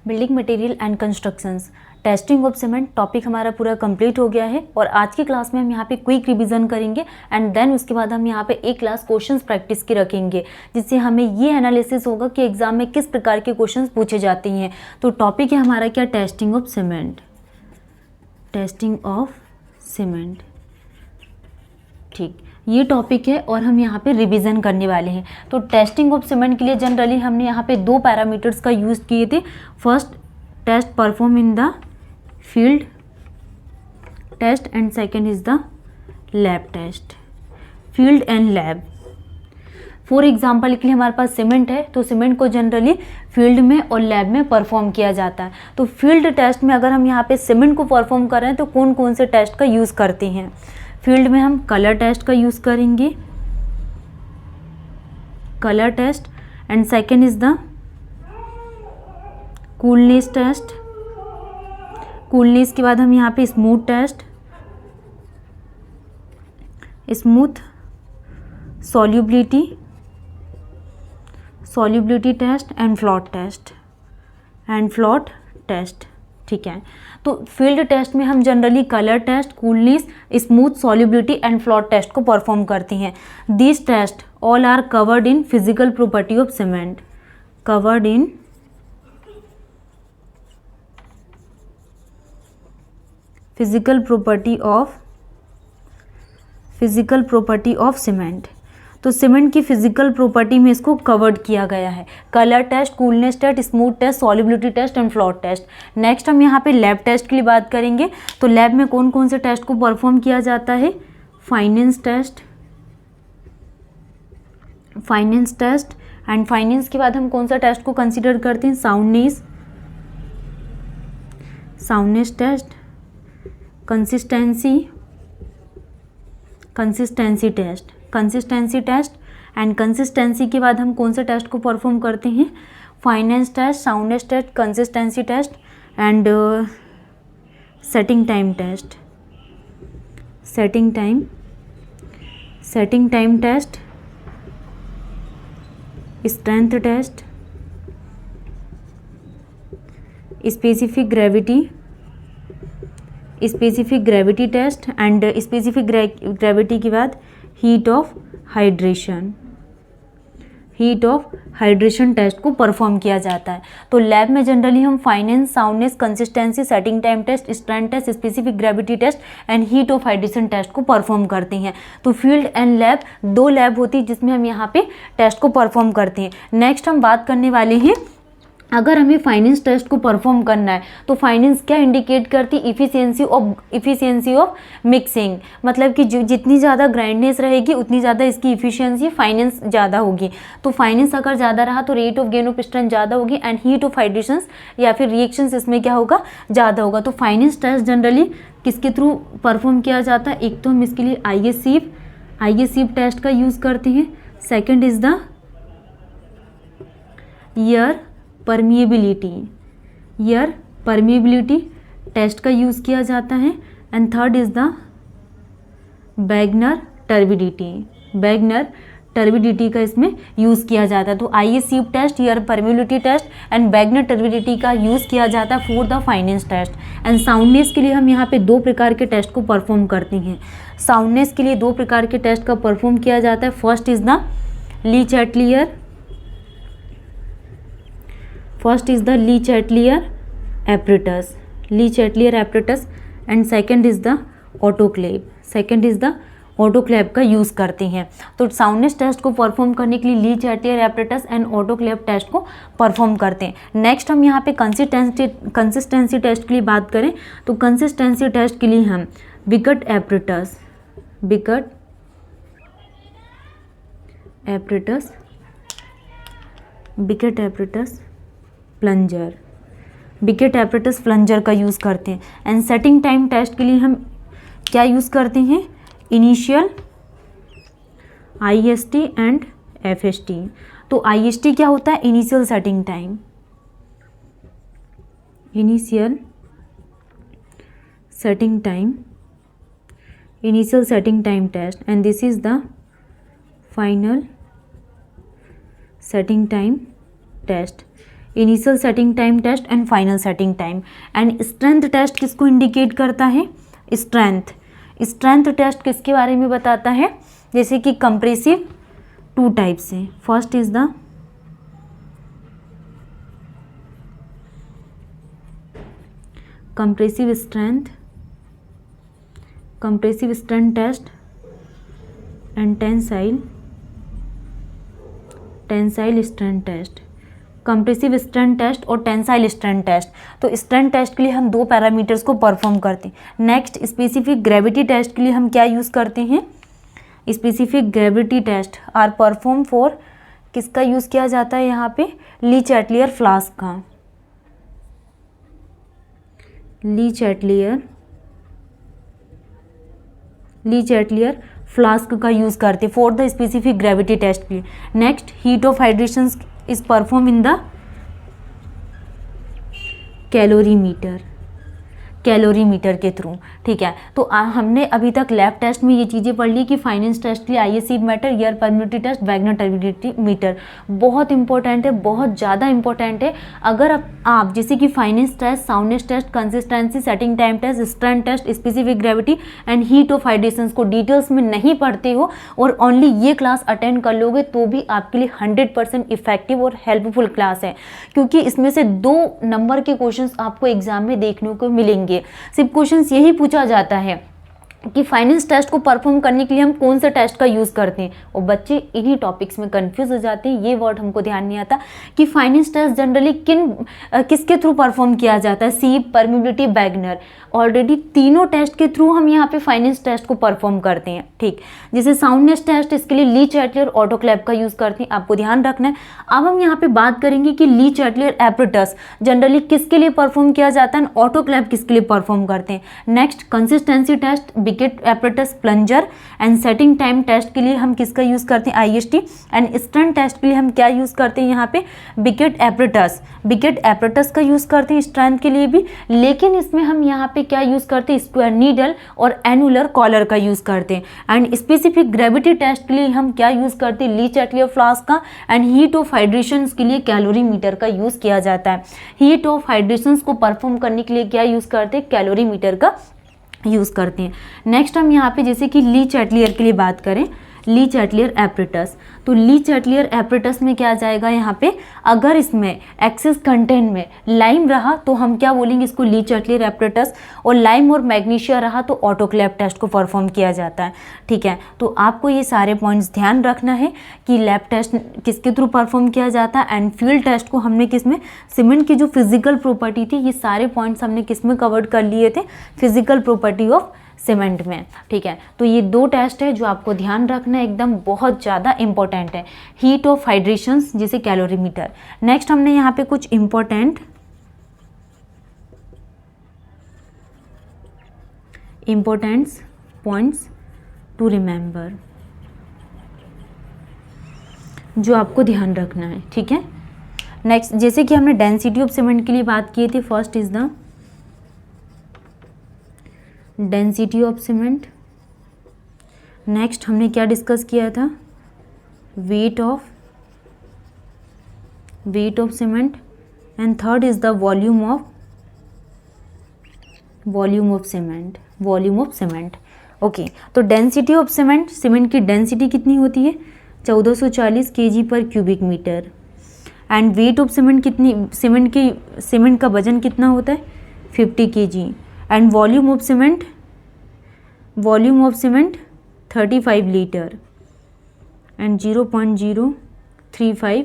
Building material and constructions, testing of cement topic हमारा पूरा complete हो गया है। और आज की क्लास में हम यहाँ पे क्विक रिवीजन करेंगे एंड देन उसके बाद हम यहाँ पे एक क्लास क्वेश्चंस प्रैक्टिस की रखेंगे, जिससे हमें ये एनालिसिस होगा कि एग्जाम में किस प्रकार के क्वेश्चंस पूछे जाते हैं। तो टॉपिक है हमारा क्या, testing of cement, testing of cement. ठीक, ये टॉपिक है और हम यहाँ पे रिवीजन करने वाले हैं। तो टेस्टिंग ऑफ सीमेंट के लिए जनरली हमने यहाँ पे दो पैरामीटर्स का यूज़ किए थे। First, test perform in the field test and second is the lab test, field and lab. For example के लिए हमारे पास सीमेंट है, तो सीमेंट को जनरली फील्ड में और लैब में परफॉर्म किया जाता है। तो फील्ड टेस्ट में अगर हम यहाँ पे सीमेंट को परफॉर्म कर रहे हैं तो कौन कौन से टेस्ट का यूज़ करते हैं। फील्ड में हम कलर टेस्ट का यूज़ करेंगे, colour test, and second is the coolness test. Coolness के बाद हम यहाँ पे smooth test, smooth solubility test and float test, ठीक है। तो फील्ड टेस्ट में हम generally colour test, coolness, smooth solubility and float test को परफॉर्म करते हैं। This test all are covered in physical property of cement, covered in physical property of cement. तो cement की फिजिकल प्रॉपर्टी में इसको covered किया गया है। Colour test, coolness test, smooth test, solubility test and float test. Next हम यहाँ पे लैब टेस्ट के लिए बात करेंगे। तो लैब में कौन कौन से टेस्ट को परफॉर्म किया जाता है। फाइनेंस टेस्ट, एंड फाइनेंस के बाद हम कौन सा टेस्ट को कंसिडर करते हैं। Soundness test, consistency test, and consistency के बाद हम कौन से टेस्ट को परफॉर्म करते हैं। Fineness test, soundness test, consistency test and setting time test, strength test, specific gravity test, and specific gravity के बाद हीट ऑफ हाइड्रेशन टेस्ट को परफॉर्म किया जाता है। तो लैब में जनरली हम fineness, soundness, consistency, setting time test, strength test, specific gravity test and heat of hydration test को परफॉर्म करते हैं। तो फील्ड एंड लैब, दो लैब होती है जिसमें हम यहाँ पे टेस्ट को परफॉर्म करते हैं। नेक्स्ट हम बात करने वाले हैं, अगर हमें फाइनेंस टेस्ट को परफॉर्म करना है तो फाइनेंस क्या इंडिकेट करती है। इफिशियंसी ऑफ मिक्सिंग, मतलब कि जितनी ज़्यादा ग्राइंडनेस रहेगी उतनी ज़्यादा इसकी इफिशियंसी फाइनेंस ज़्यादा होगी। तो फाइनेंस अगर ज़्यादा रहा तो rate of gain of strength ज़्यादा होगी एंड हीट ऑफ हाइड्रेशंस या फिर रिएक्शंस इसमें क्या होगा, ज़्यादा होगा। तो फाइनेंस टेस्ट जनरली किसके थ्रू परफॉर्म किया जाता है। एक तो हम इसके लिए आईएससीव टेस्ट का यूज़ करते हैं। Second is the air permeability test का यूज़ किया जाता है। And third is the Wagner turbidity का इसमें यूज़ किया जाता है। तो IS sieve test, air permeability test and Wagner turbidity का यूज़ किया जाता है for the fineness test. And soundness के लिए हम यहाँ पे दो प्रकार के टेस्ट को परफॉर्म करते हैं। साउंडनेस के लिए दो प्रकार के टेस्ट का परफॉर्म किया जाता है। First is the Lee Chatelier apparatus and second is the autoclave का यूज़ करते हैं। तो साउंडनेस टेस्ट को परफॉर्म करने के लिए Le Chatelier apparatus and autoclave test को परफॉर्म करते हैं। नेक्स्ट हम यहाँ पे कंसिस्टेंसी टेस्ट के लिए बात करें तो कंसिस्टेंसी टेस्ट के लिए हम बिकट एपरेटस, बिकेट एपरेटस प्लंजर का यूज़ करते हैं। एंड सेटिंग टाइम टेस्ट के लिए हम क्या यूज़ करते हैं। Initial IST and FST। तो IST क्या होता है, initial setting time test and this is the final setting time test. Initial setting time test and final setting time. And strength test किसको इंडिकेट करता है? स्ट्रेंथ टेस्ट किसके बारे में बताता है? जैसे कि कंप्रेसिव 2 टाइप्स हैं। First is the compressive strength test and tensile strength test. Compressive strength test और टेंसाइल स्ट्रेंथ टेस्ट। तो स्ट्रेंथ टेस्ट के लिए हम 2 पैरामीटर्स को परफॉर्म करते हैं। नेक्स्ट स्पेसिफिक ग्रेविटी टेस्ट के लिए हम क्या यूज़ करते हैं? Specific gravity test are perform for, किसका यूज़ किया जाता है यहाँ पे? ली चैटलियर फ्लास्क का। ली चैटलियर फ्लास्क का यूज़ करते for the specific gravity test के लिए। Next heat of hydration is perform in the calorimeter के थ्रू। ठीक है, तो हमने अभी तक लैब टेस्ट में ये चीज़ें पढ़ ली कि फाइनेंस टेस्ट के लिए ISC meter, air permittivity test, Wagner turbidity meter बहुत इंपॉर्टेंट है, बहुत ज़्यादा इंपॉर्टेंट है। अगर आप जैसे कि fineness test, soundness test, consistency, setting time test, strength test, specific gravity and heat of hydration को डिटेल्स में नहीं पढ़ते हो और ओनली ये क्लास अटेंड कर लोगे तो भी आपके लिए 100% इफेक्टिव और हेल्पफुल क्लास है, क्योंकि इसमें से 2 नंबर के क्वेश्चन आपको एग्जाम में देखने को मिलेंगे। सिर्फ क्वेश्चंस यही पूछा जाता है कि फाइनेंस टेस्ट को परफॉर्म करने के लिए हम कौन से टेस्ट का यूज़ करते हैं, और बच्चे इन्हीं टॉपिक्स में कंफ्यूज हो जाते हैं। ये वर्ड हमको ध्यान नहीं आता कि फाइनेंस टेस्ट जनरली किसके थ्रू परफॉर्म किया जाता है? सीप, परमिबिलिटी, वैगनर। ऑलरेडी तीनों टेस्ट के थ्रू हम यहाँ पे फाइनेंस टेस्ट को परफॉर्म करते हैं। ठीक, जैसे साउंडनेस टेस्ट, इसके लिए ली चैटलियर ऑटोक्लेव का यूज़ करते हैं, आपको ध्यान रखना है। अब हम यहाँ पे बात करेंगे कि ली चैटलियर एपरेटस जनरली किसके लिए परफॉर्म किया जाता है, ऑटोक्लेव किसके लिए परफॉर्म करते हैं। Next consistency test, Vicat apparatus, plunger and setting time test के लिए हम किसका यूज़ करते हैं? आईएसटी। एंड स्ट्रेंथ टेस्ट के लिए हम क्या यूज़ करते हैं यहाँ पे? बिकेट एपरेटस का यूज़ करते हैं स्ट्रेंथ के लिए भी, लेकिन इसमें हम यहाँ पे क्या यूज़ करते हैं? स्क्वायर नीडल और एनुलर कॉलर का यूज़ करते हैं। एंड स्पेसिफिक ग्रेविटी टेस्ट के लिए हम क्या यूज़ करते हैं? ली चैटलियर फ्लास्क का। एंड हीट ऑफ हाइड्रेशन के लिए कैलोरीमीटर का यूज़ किया जाता है। हीट ऑफ हाइड्रेशन को परफॉर्म करने के लिए क्या यूज़ करते हैं? कैलोरीमीटर का यूज़ करते हैं। नेक्स्ट हम यहाँ पे जैसे कि ली चैटलियर के लिए बात करें, ली चैटलियर एपरेटस, तो ली चैटलियर एपरेटस में क्या जाएगा यहाँ पे? अगर इसमें एक्सेस कंटेंट में लाइम रहा तो हम क्या बोलेंगे? इसको ली चैटलियर एपरेटस। और लाइम और मैग्नीशिया रहा तो ऑटोक्लेव टेस्ट को परफॉर्म किया जाता है। ठीक है, तो आपको ये सारे पॉइंट्स ध्यान रखना है कि लैब टेस्ट किसके थ्रू परफॉर्म किया जाता है एंड फील्ड टेस्ट को हमने किसमें? सीमेंट की जो फिजिकल प्रॉपर्टी थी, ये सारे पॉइंट्स हमने किसमें कवर्ड कर लिए थे? फिजिकल प्रॉपर्टी ऑफ सीमेंट में। ठीक है, तो ये 2 टेस्ट है जो आपको ध्यान रखना है, एकदम बहुत ज़्यादा इंपॉर्टेंट है। हीट ऑफ हाइड्रेशन जैसे कैलोरीमीटर। नेक्स्ट हमने यहाँ पे कुछ इंपॉर्टेंट पॉइंट्स टू रिमेंबर जो आपको ध्यान रखना है। ठीक है, नेक्स्ट जैसे कि हमने डेंसिटी ऑफ सीमेंट के लिए बात की थी, first is the density of cement. Next हमने क्या डिस्कस किया था? Weight of cement. And third is the volume of cement. Okay, तो डेंसिटी ऑफ सीमेंट की डेंसिटी कितनी होती है? 1440 kg पर cubic metre. And weight of cement कितनी? सीमेंट का वजन कितना होता है? 50 kg। And volume of cement 35 litre and 0.035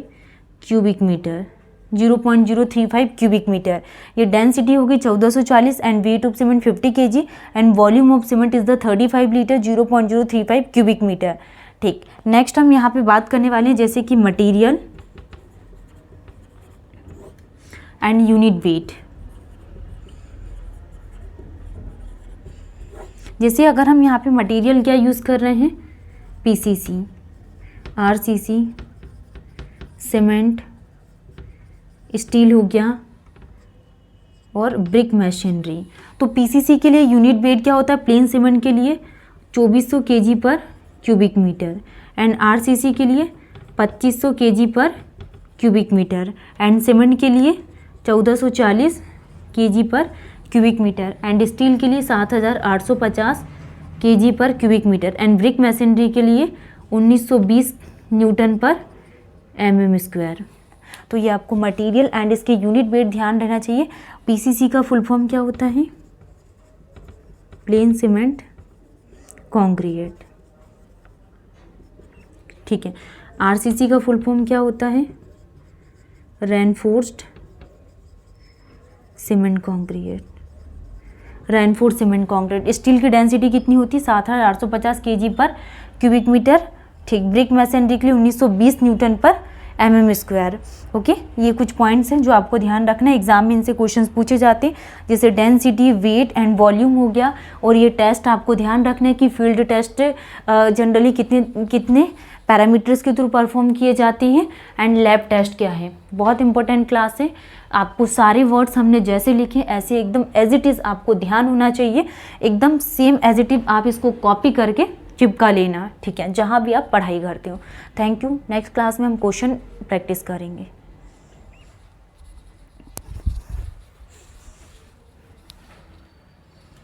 cubic metre. 0.035 cubic metre. ये डेंसिटी होगी 1440 and weight of cement 50 kg and volume of cement is the 35 litre 0.035 cubic metre. ठीक, next हम यहाँ पे बात करने वाले हैं जैसे कि मटेरियल एंड यूनिट वेट। जैसे अगर हम यहाँ पे मटेरियल क्या यूज़ कर रहे हैं? पीसीसी, आरसीसी, सीमेंट, स्टील हो गया और ब्रिक मशीनरी। तो पीसीसी के लिए यूनिट वेट क्या होता है? प्लेन सीमेंट के लिए 2400 kg पर क्यूबिक मीटर एंड आरसीसी के लिए 2500 kg पर क्यूबिक मीटर, एंड सीमेंट के लिए 1440 kg पर क्यूबिक मीटर, एंड स्टील के लिए 7850 kg पर cubic metre, and brick masonry के लिए 1920 न्यूटन पर mm²। तो ये आपको मटेरियल एंड इसके यूनिट वेट ध्यान रहना चाहिए। पीसीसी का फुल फॉर्म क्या होता है? प्लेन सीमेंट कॉन्क्रीट, ठीक है। आरसीसी का फुल फॉर्म क्या होता है? Reinforced cement concrete, reinforced cement concrete. Steel की डेंसिटी कितनी होती है? 7850 kg पर क्यूबिक मीटर, ठीक। ब्रिक मैसनरी के लिए 1920 न्यूटन पर mm²। ओके, ये कुछ पॉइंट्स हैं जो आपको ध्यान रखना है, एग्जाम में इनसे क्वेश्चंस पूछे जाते हैं, जैसे डेंसिटी, वेट एंड वॉल्यूम हो गया। और ये टेस्ट आपको ध्यान रखना है कि फील्ड टेस्ट जनरली कितने पैरामीटर्स के थ्रू परफॉर्म किए जाते हैं, एंड लैब टेस्ट क्या है। बहुत इंपॉर्टेंट क्लास है। आपको सारे वर्ड्स हमने जैसे लिखे ऐसे एकदम एज इट इज़ आपको ध्यान होना चाहिए, एकदम सेम एज इट इज आप इसको कॉपी करके चिपका लेना, ठीक है, जहाँ भी आप पढ़ाई करते हो। Thank you. नेक्स्ट क्लास में हम क्वेश्चन प्रैक्टिस करेंगे।